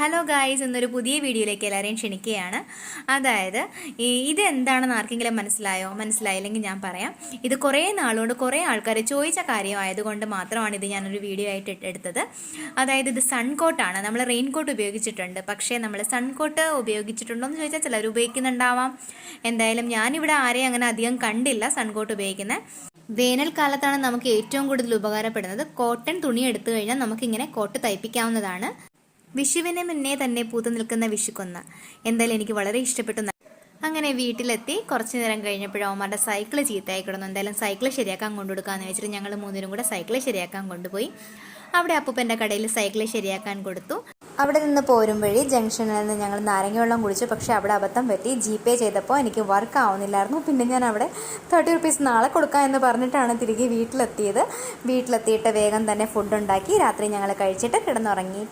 Hello guys, ഇന്നൊരു പുതിയ വീഡിയോയിലേക്ക് എല്ലാവരെയും ക്ഷണിക്കുകയാണ്. അതായത് ഇതെന്താണെന്ന് ആർക്കെങ്കിലും മനസ്സിലായില്ലെങ്കിൽ ഞാൻ പറയാം. ഇത് കുറേ നാളുകൊണ്ട് കുറേ ആൾക്കാർ ചോദിച്ച കാര്യമായതുകൊണ്ട് മാത്രമാണ് ഇത് ഞാനൊരു വീഡിയോ ആയിട്ട് എടുത്തത്. അതായത് ഇത് സൺകോട്ടാണ്. നമ്മൾ റെയിൻകോട്ട് ഉപയോഗിച്ചിട്ടുണ്ട്, പക്ഷേ നമ്മൾ സൺകോട്ട് ഉപയോഗിച്ചിട്ടുണ്ടോ എന്ന് ചോദിച്ചാൽ ചിലർ ഉപയോഗിക്കുന്നുണ്ടാവാം. എന്തായാലും ഞാനിവിടെ ആരെയും അങ്ങനെ അധികം കണ്ടില്ല സൺകോട്ട് ഉപയോഗിക്കുന്നത്. വേനൽക്കാലത്താണ് നമുക്ക് ഏറ്റവും കൂടുതൽ ഉപകാരപ്പെടുന്നത്. കോട്ടൺ തുണി എടുത്തു കഴിഞ്ഞാൽ നമുക്കിങ്ങനെ കോട്ട് തയ്പ്പിക്കാവുന്നതാണ്. വിഷുവിന് മുന്നേ തന്നെ പൂത്തു നിൽക്കുന്ന വിഷുക്കൊന്ന എന്തായാലും എനിക്ക് വളരെ ഇഷ്ടപ്പെട്ടു. അങ്ങനെ വീട്ടിലെത്തി കുറച്ച് നേരം കഴിഞ്ഞപ്പോഴും അവന്മാരുടെ സൈക്കിൾ ചീത്തയായി കിടന്നു. എന്തായാലും സൈക്കിൾ ശരിയാക്കാൻ കൊണ്ടുകൊടുക്കാമെന്ന് വെച്ചിട്ട് ഞങ്ങൾ മൂന്നിനും കൂടെ സൈക്കിൾ ശരിയാക്കാൻ കൊണ്ടുപോയി. അവിടെ അപ്പൂപ്പൻ്റെ കടയിൽ സൈക്കിൾ ശരിയാക്കാൻ കൊടുത്തു. അവിടെ നിന്ന് പോരുമ്പോഴേ ജംഗ്ഷനിൽ നിന്ന് ഞങ്ങൾ നാരങ്ങ വെള്ളം കുടിച്ചു. പക്ഷേ അവിടെ അബദ്ധം പറ്റി. GPay ചെയ്തപ്പോൾ എനിക്ക് വർക്ക് ആവുന്നില്ലായിരുന്നു. പിന്നെ ഞാൻ അവിടെ 30 റുപ്പീസ് നാളെ കൊടുക്കാം എന്ന് പറഞ്ഞിട്ടാണ് തിരികെ വീട്ടിലെത്തിയത്. വീട്ടിലെത്തിയിട്ട് വേഗം തന്നെ ഫുഡ് ഉണ്ടാക്കി രാത്രി ഞങ്ങൾ കഴിച്ചിട്ട് കിടന്നുറങ്ങി.